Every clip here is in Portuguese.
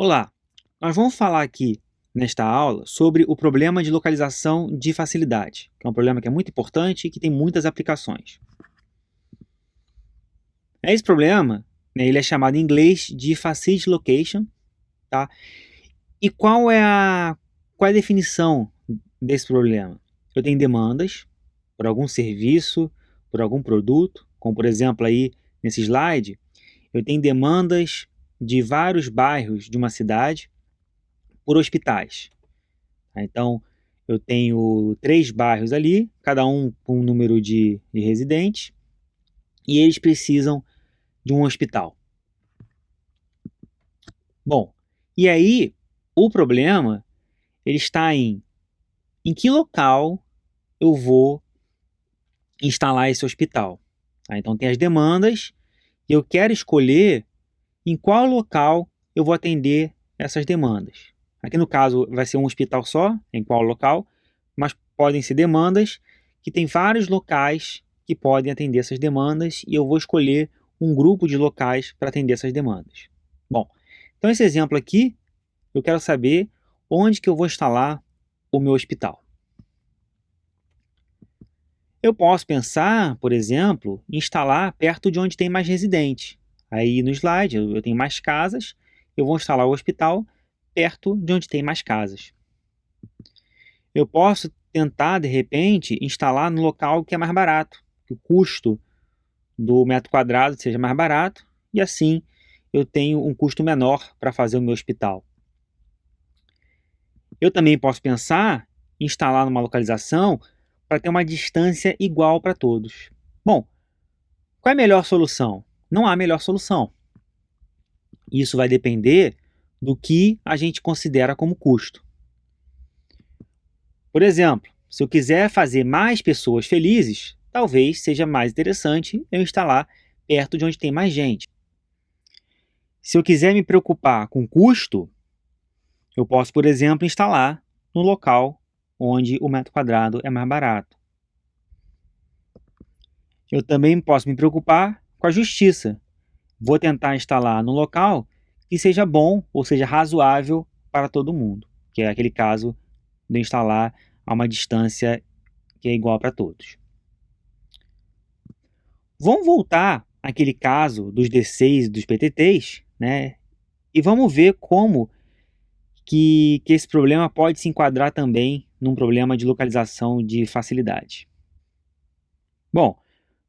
Olá, nós vamos falar aqui nesta aula sobre o problema de localização de facilidade, que é um problema que é muito importante e que tem muitas aplicações. Esse problema, ele é chamado em inglês de Facility Location, tá? E qual é a definição desse problema? Eu tenho demandas por algum serviço, por algum produto, como por exemplo aí nesse slide, eu tenho demandas de vários bairros de uma cidade por hospitais. Então, eu tenho 3 bairros ali, cada um com um número de residentes, e eles precisam de um hospital. Bom, e aí o problema ele está em que local eu vou instalar esse hospital. Então, tem as demandas e eu quero escolher em qual local eu vou atender essas demandas. Aqui no caso vai ser um hospital só, em qual local, mas podem ser demandas que tem vários locais que podem atender essas demandas e eu vou escolher um grupo de locais para atender essas demandas. Bom, então esse exemplo aqui, eu quero saber onde que eu vou instalar o meu hospital. Eu posso pensar, por exemplo, em instalar perto de onde tem mais residentes. Aí no slide eu tenho mais casas, eu vou instalar o hospital perto de onde tem mais casas. Eu posso tentar, de repente, instalar no local que é mais barato, que o custo do metro quadrado seja mais barato, e assim eu tenho um custo menor para fazer o meu hospital. Eu também posso pensar em instalar numa localização para ter uma distância igual para todos. Bom, qual é a melhor solução? Não há melhor solução. Isso vai depender do que a gente considera como custo. Por exemplo, se eu quiser fazer mais pessoas felizes, talvez seja mais interessante eu instalar perto de onde tem mais gente. Se eu quiser me preocupar com custo, eu posso, por exemplo, instalar no local onde o metro quadrado é mais barato. Eu também posso me preocupar com a justiça. Vou tentar instalar no local que seja bom ou seja razoável para todo mundo, que é aquele caso de instalar a uma distância que é igual para todos. Vamos voltar àquele caso dos D6 e dos PTTs, né? E vamos ver como que esse problema pode se enquadrar também num problema de localização de facilidade. Bom,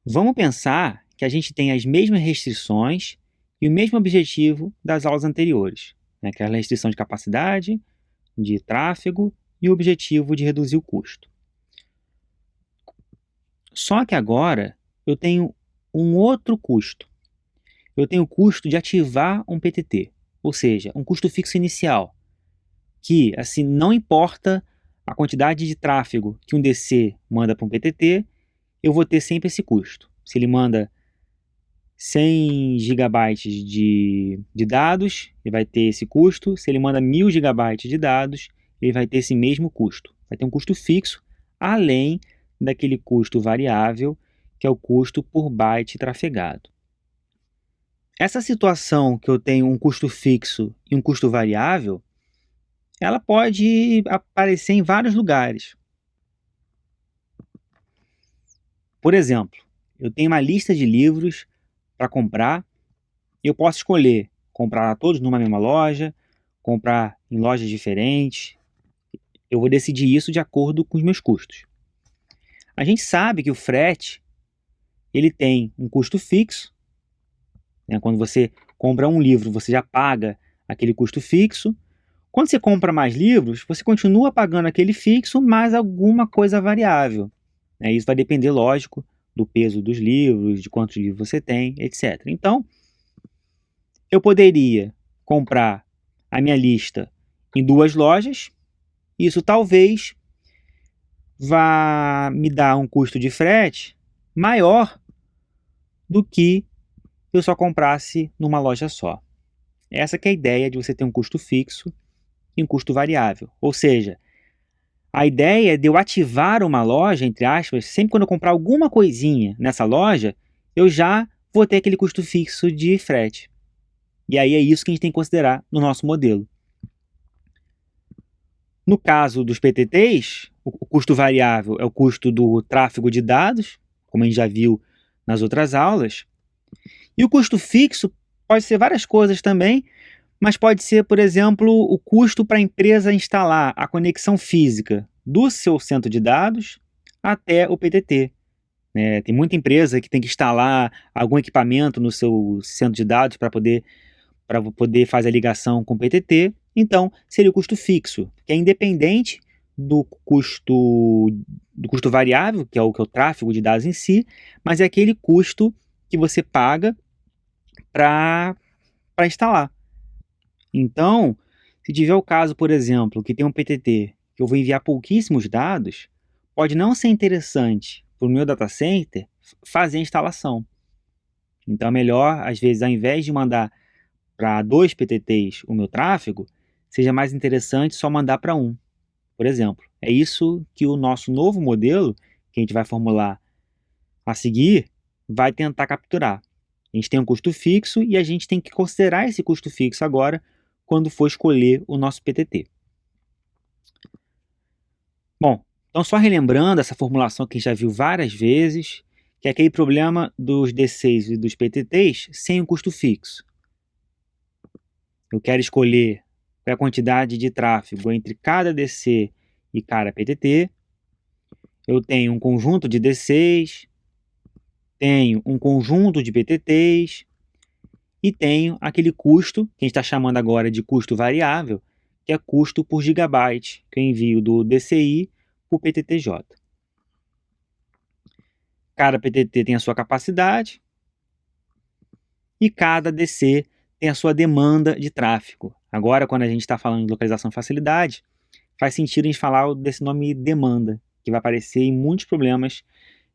vamos pensar que a gente tem as mesmas restrições e o mesmo objetivo das aulas anteriores, né? Que é a restrição de capacidade, de tráfego e o objetivo de reduzir o custo. Só que agora eu tenho um outro custo. Eu tenho o custo de ativar um PTT, ou seja, um custo fixo inicial, que assim não importa a quantidade de tráfego que um DC manda para um PTT, eu vou ter sempre esse custo. Se ele manda 100 GB de dados, ele vai ter esse custo. Se ele manda 1000 GB de dados, ele vai ter esse mesmo custo. Vai ter um custo fixo, além daquele custo variável, que é o custo por byte trafegado. Essa situação que eu tenho um custo fixo e um custo variável, ela pode aparecer em vários lugares. Por exemplo, eu tenho uma lista de livros para comprar, eu posso escolher comprar todos numa mesma loja, comprar em lojas diferentes. Eu vou decidir isso de acordo com os meus custos. A gente sabe que o frete ele tem um custo fixo, né? Quando você compra um livro, você já paga aquele custo fixo. Quando você compra mais livros, você continua pagando aquele fixo, mais alguma coisa variável. Isso vai depender, lógico, do peso dos livros, de quantos livros você tem, etc. Então, eu poderia comprar a minha lista em 2 lojas. Isso talvez vá me dar um custo de frete maior do que eu só comprasse numa loja só. Essa que é a ideia de você ter um custo fixo e um custo variável. Ou seja, a ideia de eu ativar uma loja, entre aspas, sempre quando eu comprar alguma coisinha nessa loja, eu já vou ter aquele custo fixo de frete. E aí é isso que a gente tem que considerar no nosso modelo. No caso dos PTTs, o custo variável é o custo do tráfego de dados, como a gente já viu nas outras aulas. E o custo fixo pode ser várias coisas também, mas pode ser, por exemplo, o custo para a empresa instalar a conexão física do seu centro de dados até o PTT. Tem muita empresa que tem que instalar algum equipamento no seu centro de dados para poder fazer a ligação com o PTT. Então, seria o custo fixo, que é independente do custo variável, que é o tráfego de dados em si, mas é aquele custo que você paga para instalar. Então, se tiver o caso, por exemplo, que tem um PTT que eu vou enviar pouquíssimos dados, pode não ser interessante para o meu data center fazer a instalação. Então é melhor, às vezes, ao invés de mandar para 2 PTTs o meu tráfego, seja mais interessante só mandar para um, por exemplo. É isso que o nosso novo modelo, que a gente vai formular a seguir, vai tentar capturar. A gente tem um custo fixo e a gente tem que considerar esse custo fixo agora quando for escolher o nosso PTT. Bom, então só relembrando essa formulação que a gente já viu várias vezes, que é aquele problema dos D6 e dos PTTs sem o custo fixo. Eu quero escolher a quantidade de tráfego entre cada DC e cada PTT. Eu tenho um conjunto de D6, tenho um conjunto de PTTs e tenho aquele custo, que a gente está chamando agora de custo variável, que é custo por gigabyte, que eu envio do DCI para o PTTJ. Cada PTT tem a sua capacidade e cada DC tem a sua demanda de tráfego. Agora, quando a gente está falando de localização e facilidade, faz sentido a gente falar desse nome demanda, que vai aparecer em muitos problemas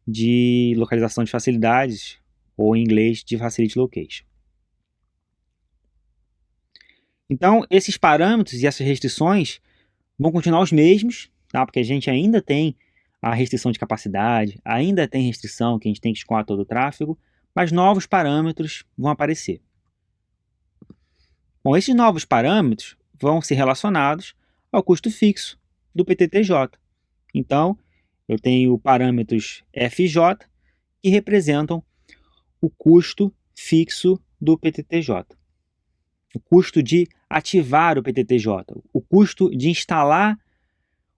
de localização de facilidades, ou em inglês, de Facility Location. Então, esses parâmetros e essas restrições vão continuar os mesmos, tá? Porque a gente ainda tem a restrição de capacidade, ainda tem restrição que a gente tem que escoar todo o tráfego, mas novos parâmetros vão aparecer. Bom, esses novos parâmetros vão ser relacionados ao custo fixo do PTTJ. Então, eu tenho parâmetros FJ que representam o custo fixo do PTTJ. O custo de ativar o PTTJ, o custo de instalar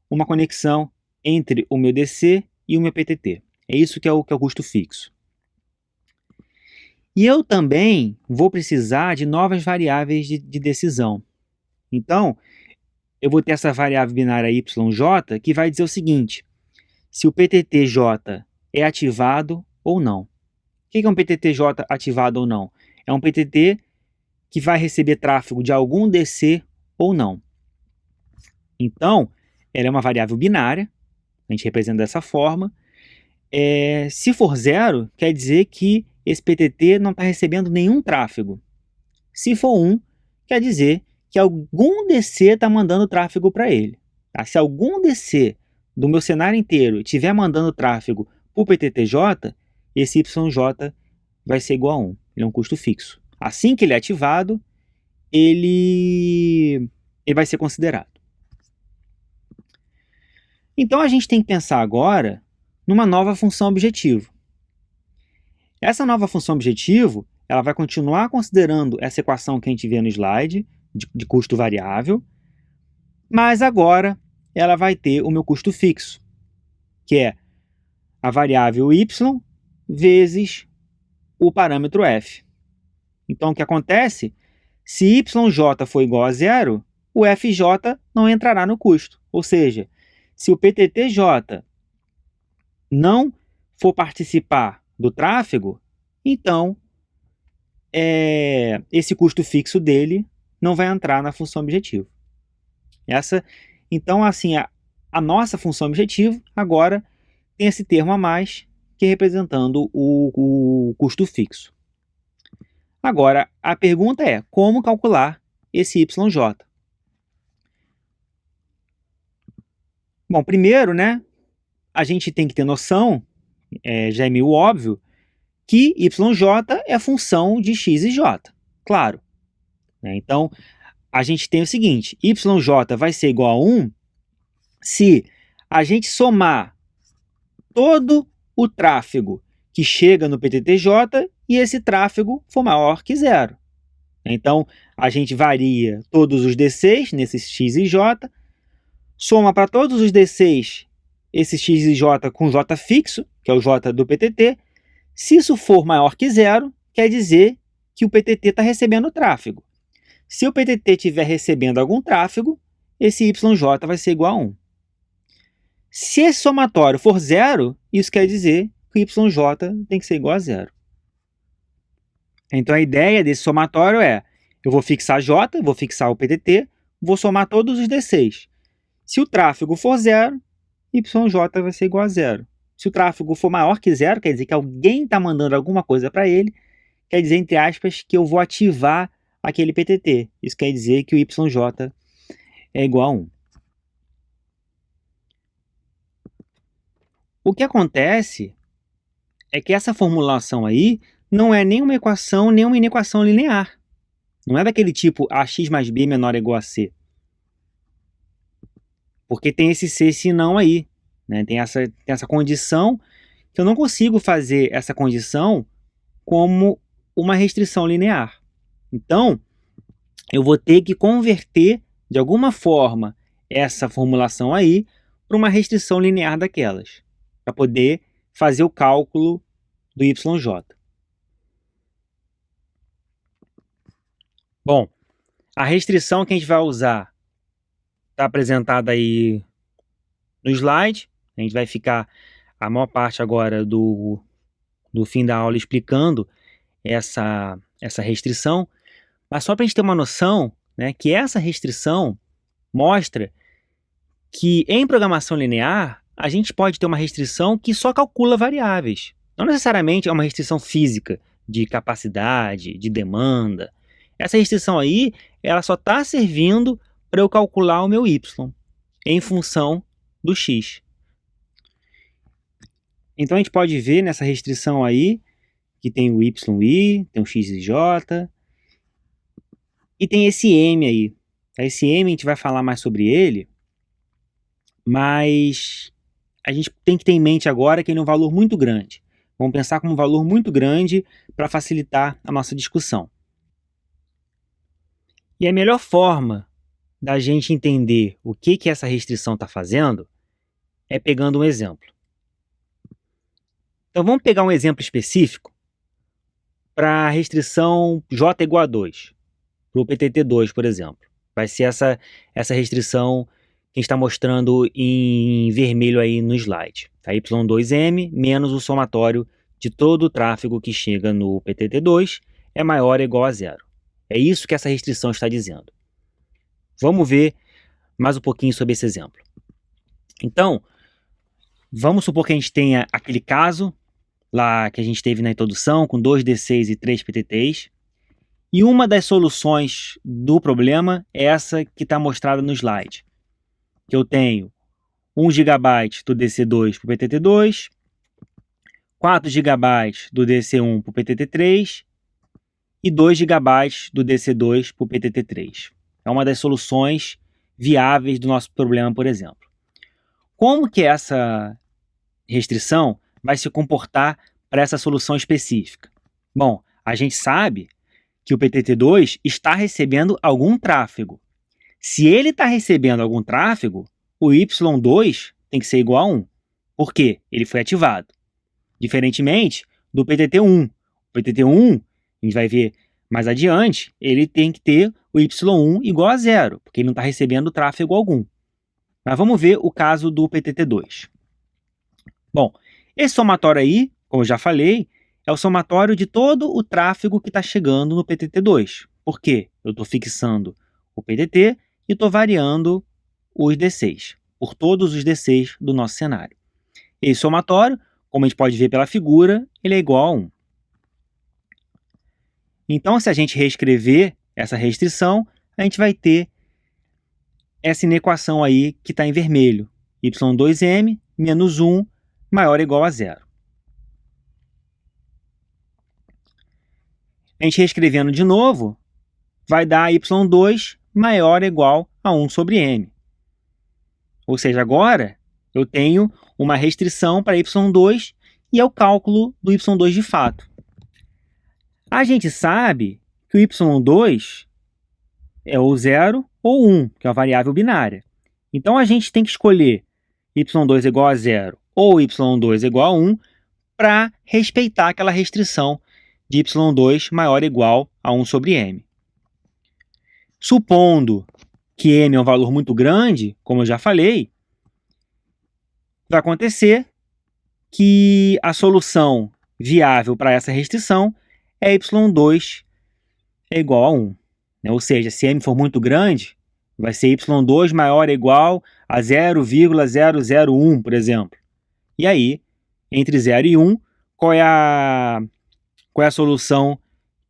uma conexão entre o meu DC e o meu PTT. É isso que é o custo fixo. E eu também vou precisar de novas variáveis de decisão. Então, eu vou ter essa variável binária YJ que vai dizer o seguinte: se o PTTJ é ativado ou não. O que é um PTTJ ativado ou não? É um PTT que vai receber tráfego de algum DC ou não. Então, ela é uma variável binária, a gente representa dessa forma. Se for zero, quer dizer que esse PTT não está recebendo nenhum tráfego. Se for 1, quer dizer que algum DC está mandando tráfego para ele. Tá? Se algum DC do meu cenário inteiro estiver mandando tráfego para o PTTJ, esse YJ vai ser igual a 1. Ele é um custo fixo. Assim que ele é ativado, ele vai ser considerado. Então a gente tem que pensar agora numa nova função objetivo. Essa nova função objetivo, ela vai continuar considerando essa equação que a gente vê no slide, de custo variável, mas agora ela vai ter o meu custo fixo, que é a variável y vezes o parâmetro f. Então, o que acontece? Se yj for igual a zero, o fj não entrará no custo. Ou seja, se o PTTJ não for participar do tráfego, então esse custo fixo dele não vai entrar na função objetivo. Então, assim, a nossa função objetivo agora tem esse termo a mais, que é representando o custo fixo. Agora, a pergunta é, como calcular esse YJ? Bom, primeiro, a gente tem que ter noção, já é meio óbvio, que YJ é função de x e j. Claro, né? Então, a gente tem o seguinte, YJ vai ser igual a 1 se a gente somar todo o tráfego que chega no PTTJ e esse tráfego for maior que 0. Então, a gente varia todos os D6 nesses X e J, soma para todos os D6 esse X e J com J fixo, que é o J do PTT. Se isso for maior que 0, quer dizer que o PTT está recebendo tráfego. Se o PTT estiver recebendo algum tráfego, esse YJ vai ser igual a 1. Se esse somatório for 0, isso quer dizer que o YJ tem que ser igual a 0. Então a ideia desse somatório é, eu vou fixar J, vou fixar o PTT, vou somar todos os D6. Se o tráfego for 0, YJ vai ser igual a 0. Se o tráfego for maior que 0, quer dizer que alguém está mandando alguma coisa para ele, quer dizer, entre aspas, que eu vou ativar aquele PTT. Isso quer dizer que o YJ é igual a 1. O que acontece é que essa formulação aí não é nem uma equação, nem uma inequação linear. Não é daquele tipo ax mais b menor ou igual a c. Porque tem esse se, se não aí. Né? Tem essa condição que eu não consigo fazer essa condição como uma restrição linear. Então, eu vou ter que converter, de alguma forma, essa formulação aí para uma restrição linear daquelas, para poder fazer o cálculo do YJ. Bom, a restrição que a gente vai usar está apresentada aí no slide. A gente vai ficar a maior parte agora do fim da aula explicando essa restrição, mas só para a gente ter uma noção, né, que essa restrição mostra que em programação linear a gente pode ter uma restrição que só calcula variáveis. Não necessariamente é uma restrição física de capacidade, de demanda. Essa restrição aí, ela só está servindo para eu calcular o meu y em função do x. Então a gente pode ver nessa restrição aí que tem o yi, tem o x e j, e tem esse m aí. Esse m a gente vai falar mais sobre ele, mas a gente tem que ter em mente agora que ele é um valor muito grande. Vamos pensar como um valor muito grande para facilitar a nossa discussão. E a melhor forma da gente entender o que essa restrição está fazendo é pegando um exemplo. Então vamos pegar um exemplo específico para a restrição j igual a 2, para o PTT2, por exemplo. Vai ser essa restrição que a gente está mostrando em vermelho aí no slide. A y2m menos o somatório de todo o tráfego que chega no PTT2 é maior ou igual a 0. É isso que essa restrição está dizendo. Vamos ver mais um pouquinho sobre esse exemplo. Então, vamos supor que a gente tenha aquele caso lá que a gente teve na introdução, com 2 D6 e 3 PTTs. E uma das soluções do problema é essa que está mostrada no slide. Que eu tenho 1 GB do DC2 para o PTT2, 4 GB do DC1 para o PTT3 e 2 GB do DC2 para o PTT3. É uma das soluções viáveis do nosso problema, por exemplo. Como que essa restrição vai se comportar para essa solução específica? Bom, a gente sabe que o PTT2 está recebendo algum tráfego. Se ele está recebendo algum tráfego, o Y2 tem que ser igual a 1. Por quê? Ele foi ativado. Diferentemente do PTT1. O PTT1, a gente vai ver mais adiante, ele tem que ter o Y1 igual a 0, porque ele não está recebendo tráfego algum. Mas vamos ver o caso do PTT2. Bom, esse somatório aí, como eu já falei, é o somatório de todo o tráfego que está chegando no PTT2. Por quê? Eu estou fixando o PTT e estou variando os D6, por todos os D6 do nosso cenário. Esse somatório, como a gente pode ver pela figura, ele é igual a 1. Então, se a gente reescrever essa restrição, a gente vai ter essa inequação aí que está em vermelho. Y2m menos 1 maior ou igual a 0. A gente reescrevendo de novo, vai dar y2 maior ou igual a 1 sobre m. Ou seja, agora eu tenho uma restrição para y2 e é o cálculo do y2 de fato. A gente sabe que o y2 é ou 0 ou 1, que é uma variável binária. Então, a gente tem que escolher y2 igual a 0 ou y2 igual a 1 para respeitar aquela restrição de y2 maior ou igual a 1 sobre m. Supondo que m é um valor muito grande, como eu já falei, vai acontecer que a solução viável para essa restrição é y2 é igual a 1. Ou seja, se m for muito grande, vai ser y2 maior ou igual a 0,001, por exemplo. E aí, entre 0 e 1, qual é a solução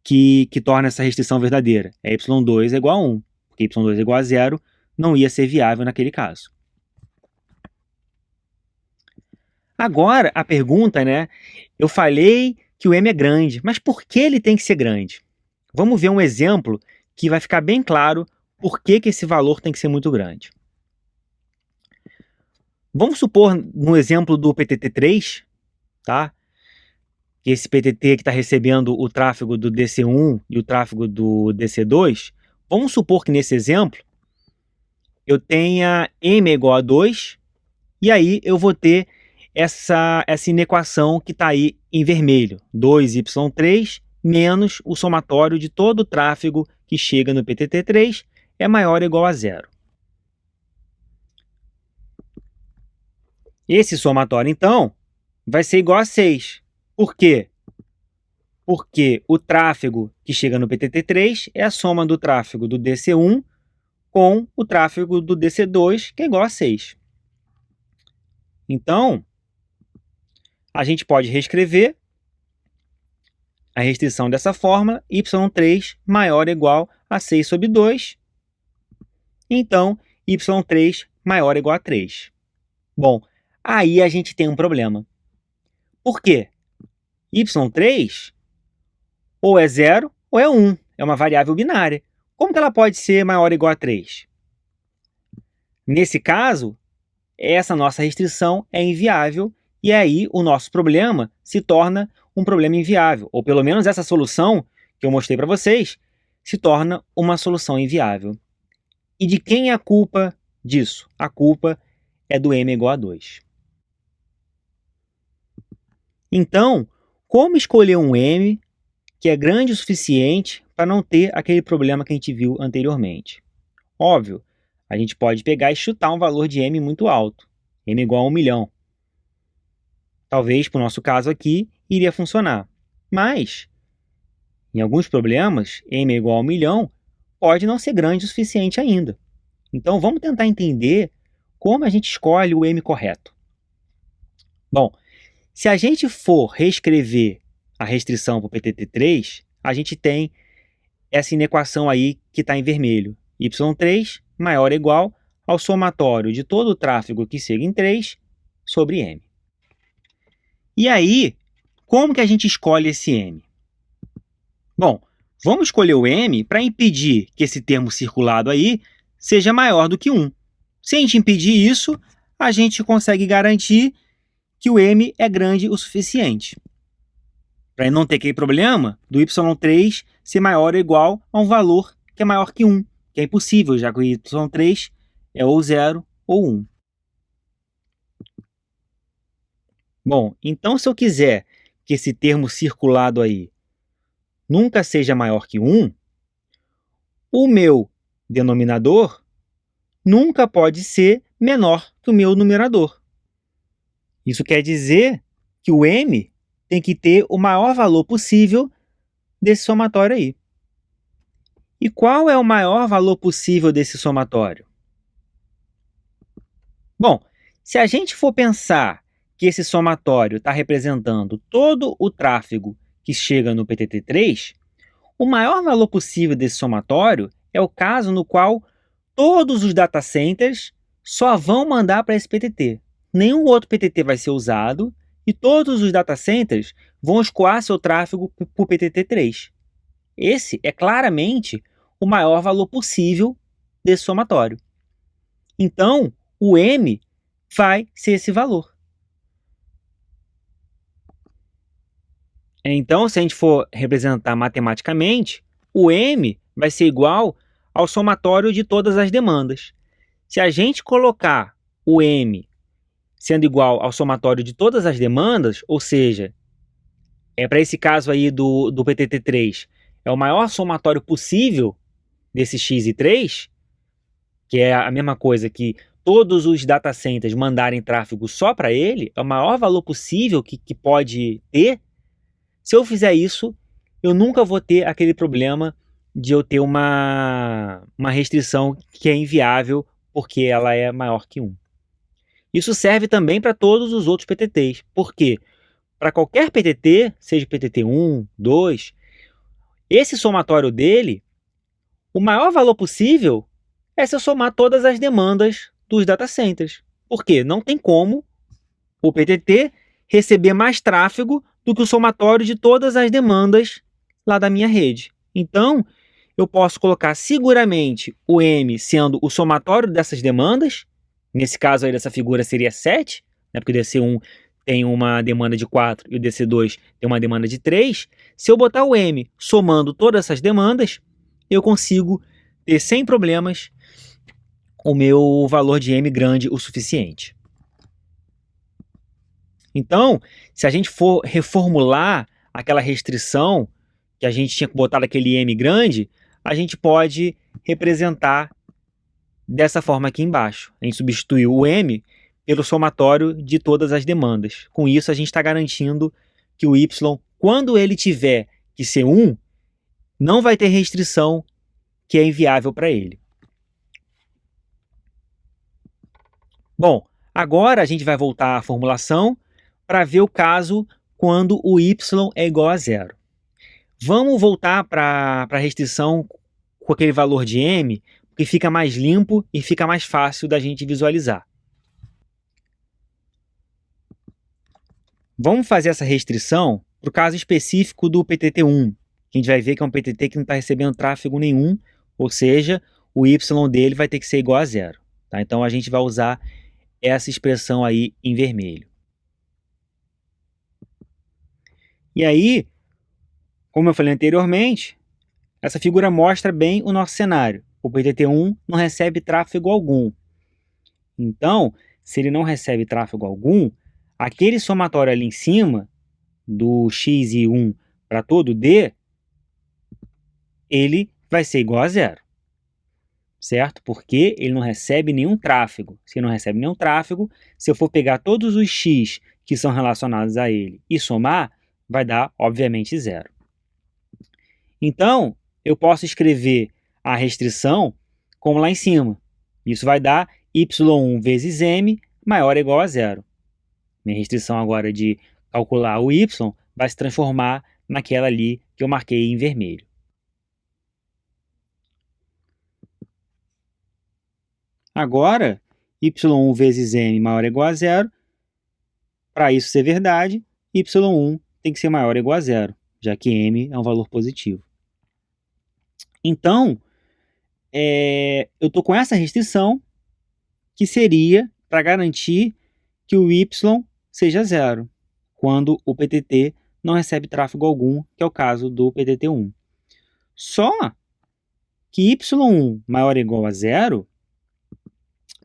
que torna essa restrição verdadeira? É y2 igual a 1, porque y2 igual a 0 não ia ser viável naquele caso. Agora, a pergunta, eu falei que o m é grande, mas por que ele tem que ser grande? Vamos ver um exemplo que vai ficar bem claro por que esse valor tem que ser muito grande. Vamos supor, no exemplo do PTT3, tá? Esse PTT que está recebendo o tráfego do DC1 e o tráfego do DC2, vamos supor que nesse exemplo eu tenha m igual a 2, e aí eu vou ter essa inequação que está aí em vermelho, 2y3 menos o somatório de todo o tráfego que chega no PTT3 é maior ou igual a 0. Esse somatório, então, vai ser igual a 6. Por quê? Porque o tráfego que chega no PTT3 é a soma do tráfego do DC1 com o tráfego do DC2, que é igual a 6. Então, a gente pode reescrever a restrição dessa fórmula, y3 maior ou igual a 6 sobre 2. Então, y3 maior ou igual a 3. Bom, aí a gente tem um problema. Por quê? y3 ou é 0 ou é 1. É uma variável binária. Como que ela pode ser maior ou igual a 3? Nesse caso, essa nossa restrição é inviável e aí o nosso problema se torna um problema inviável. Ou pelo menos essa solução que eu mostrei para vocês se torna uma solução inviável. E de quem é a culpa disso? A culpa é do m igual a 2. Então, como escolher um m que é grande o suficiente para não ter aquele problema que a gente viu anteriormente? Óbvio, a gente pode pegar e chutar um valor de m muito alto, m igual a 1 milhão. Talvez, para o nosso caso aqui, iria funcionar. Mas, em alguns problemas, m igual a 1 milhão pode não ser grande o suficiente ainda. Então, vamos tentar entender como a gente escolhe o m correto. Bom, se a gente for reescrever a restrição para o PTT3, a gente tem essa inequação aí que está em vermelho. y3 maior ou igual ao somatório de todo o tráfego que chega em 3 sobre m. E aí, como que a gente escolhe esse m? Bom, vamos escolher o m para impedir que esse termo circulado aí seja maior do que 1. Se a gente impedir isso, a gente consegue garantir que o m é grande o suficiente. Para não ter aquele problema do y3 ser maior ou igual a um valor que é maior que 1, que é impossível, já que o y3 é ou 0 ou 1. Bom, então se eu quiser que esse termo circulado aí nunca seja maior que 1, o meu denominador nunca pode ser menor que o meu numerador. Isso quer dizer que o m tem que ter o maior valor possível desse somatório aí. E qual é o maior valor possível desse somatório? Bom, se a gente for pensar que esse somatório está representando todo o tráfego que chega no PTT3, o maior valor possível desse somatório é o caso no qual todos os data centers só vão mandar para esse PTT. Nenhum outro PTT vai ser usado e todos os data centers vão escoar seu tráfego para o PTT3. Esse é claramente o maior valor possível desse somatório. Então, o m vai ser esse valor. Então, se a gente for representar matematicamente, o m vai ser igual ao somatório de todas as demandas. Se a gente colocar o m sendo igual ao somatório de todas as demandas, ou seja, para esse caso aí do PTT3, é o maior somatório possível desses x e 3, que é a mesma coisa que todos os data centers mandarem tráfego só para ele, é o maior valor possível que pode ter. Se eu fizer isso, eu nunca vou ter aquele problema de eu ter uma restrição que é inviável porque ela é maior que 1. Isso serve também para todos os outros PTTs. Por quê? Para qualquer PTT, seja PTT 1, 2, esse somatório dele, o maior valor possível é se eu somar todas as demandas dos data centers. Por quê? Não tem como o PTT receber mais tráfego do que o somatório de todas as demandas lá da minha rede. Então, eu posso colocar seguramente o M sendo o somatório dessas demandas. Nesse caso aí dessa figura seria 7, né, porque o DC1 tem uma demanda de 4 e o DC2 tem uma demanda de 3. Se eu botar o M somando todas essas demandas, eu consigo ter sem problemas o meu valor de M grande o suficiente. Então, se a gente for reformular aquela restrição que a gente tinha botado aquele M grande, a gente pode representar dessa forma aqui embaixo. A gente substituiu o M pelo somatório de todas as demandas. Com isso, a gente está garantindo que o Y, quando ele tiver que ser 1, não vai ter restrição que é inviável para ele. Bom, agora a gente vai voltar à formulação para ver o caso quando o y é igual a 0. Vamos voltar para a restrição com aquele valor de m, que fica mais limpo e fica mais fácil da gente visualizar. Vamos fazer essa restrição para o caso específico do PTT1, que a gente vai ver que é um PTT que não está recebendo tráfego nenhum, ou seja, o y dele vai ter que ser igual a 0. Tá? Então, a gente vai usar essa expressão aí em vermelho. E aí, como eu falei anteriormente, essa figura mostra bem o nosso cenário. O PTT1 não recebe tráfego algum. Então, se ele não recebe tráfego algum, aquele somatório ali em cima, do x e 1 para todo D, ele vai ser igual a 0. Certo? Porque ele não recebe nenhum tráfego. Se ele não recebe nenhum tráfego, se eu for pegar todos os x que são relacionados a ele e somar, vai dar, obviamente, 0. Então, eu posso escrever a restrição como lá em cima. Isso vai dar y1 vezes m maior ou igual a 0. Minha restrição agora de calcular o y vai se transformar naquela ali que eu marquei em vermelho. Agora, y1 vezes m maior ou igual a 0. Para isso ser verdade, y1 tem que ser maior ou igual a 0, já que m é um valor positivo. Então, eu estou com essa restrição, que seria para garantir que o y seja 0, quando o PTT não recebe tráfego algum, que é o caso do PTT1. Só que y1 maior ou igual a 0,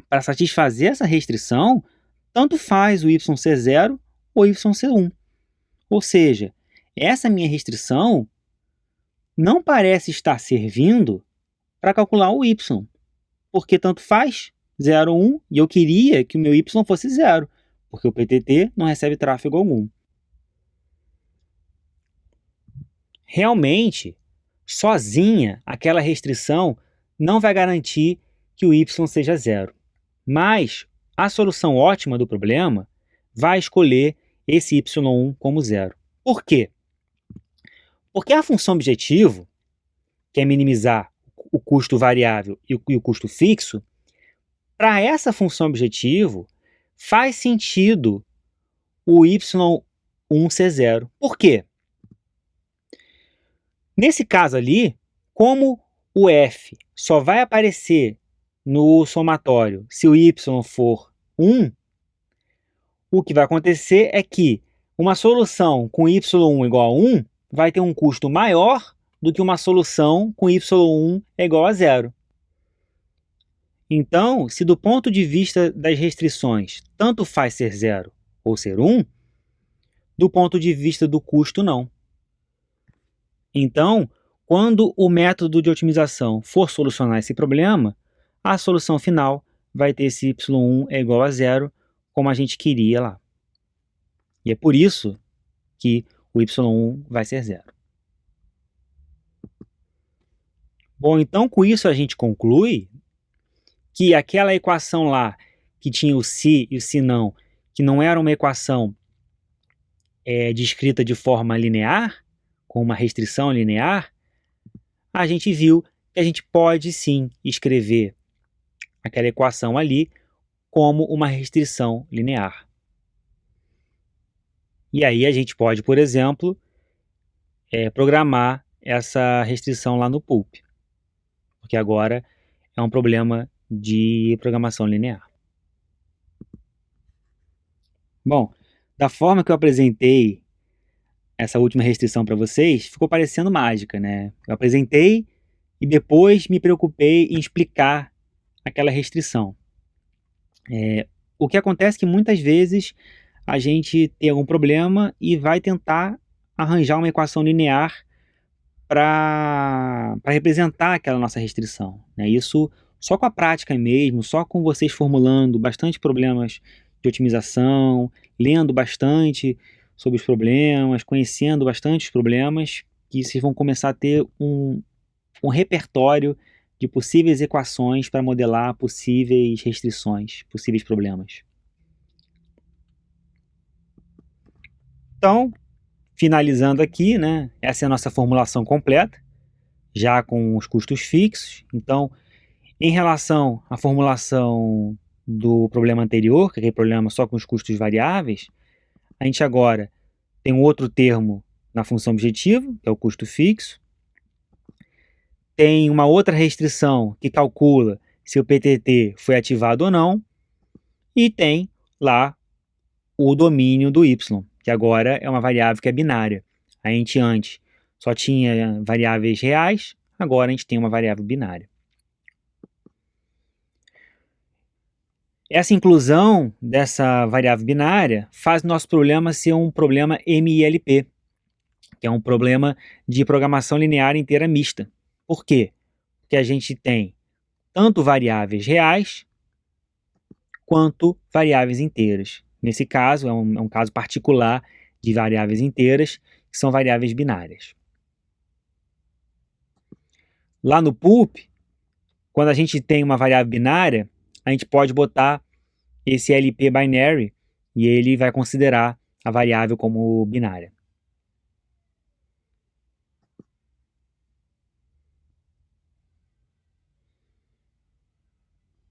para satisfazer essa restrição, tanto faz o y ser 0 ou y ser 1. Ou seja, essa minha restrição não parece estar servindo para calcular o y, porque tanto faz 0 ou 1, e eu queria que o meu y fosse 0, porque o PTT não recebe tráfego algum. Realmente, sozinha, aquela restrição não vai garantir que o y seja 0. Mas a solução ótima do problema vai escolher esse y1 como 0. Por quê? Porque a função objetivo, que é minimizar o custo variável e o custo fixo, para essa função objetivo, faz sentido o y1 ser 0. Por quê? Nesse caso ali, como o f só vai aparecer no somatório se o y for 1, o que vai acontecer é que uma solução com y1 igual a 1 vai ter um custo maior do que uma solução com y1 é igual a 0. Então, se do ponto de vista das restrições tanto faz ser 0 ou ser 1, do ponto de vista do custo, não. Então, quando o método de otimização for solucionar esse problema, a solução final vai ter esse y1 é igual a 0, como a gente queria lá. E é por isso que o y1 vai ser 0. Bom, então com isso a gente conclui que aquela equação lá, que tinha o se e o se não, que não era uma equação descrita de forma linear, com uma restrição linear, a gente viu que a gente pode sim escrever aquela equação ali como uma restrição linear. E aí a gente pode, por exemplo, programar essa restrição lá no Pulp, porque agora é um problema de programação linear. Bom, da forma que eu apresentei essa última restrição para vocês, ficou parecendo mágica, né? Eu apresentei e depois me preocupei em explicar aquela restrição. O que acontece é que muitas vezes a gente tem algum problema e vai tentar arranjar uma equação linear para representar aquela nossa restrição, né? Isso só com a prática mesmo, só com vocês formulando bastante problemas de otimização, lendo bastante sobre os problemas, conhecendo bastante os problemas, que vocês vão começar a ter um repertório de possíveis equações para modelar possíveis restrições, possíveis problemas. Então, finalizando aqui, né, essa é a nossa formulação completa, já com os custos fixos. Então, em relação à formulação do problema anterior, que é aquele problema só com os custos variáveis, a gente agora tem um outro termo na função objetivo, que é o custo fixo. Tem uma outra restrição que calcula se o PTT foi ativado ou não. E tem lá o domínio do y, que agora é uma variável que é binária. A gente antes só tinha variáveis reais, agora a gente tem uma variável binária. Essa inclusão dessa variável binária faz o nosso problema ser um problema MILP, que é um problema de programação linear inteira mista. Por quê? Porque a gente tem tanto variáveis reais quanto variáveis inteiras. Nesse caso, é um caso particular de variáveis inteiras, que são variáveis binárias. Lá no Pulp, quando a gente tem uma variável binária, a gente pode botar esse LP binary e ele vai considerar a variável como binária.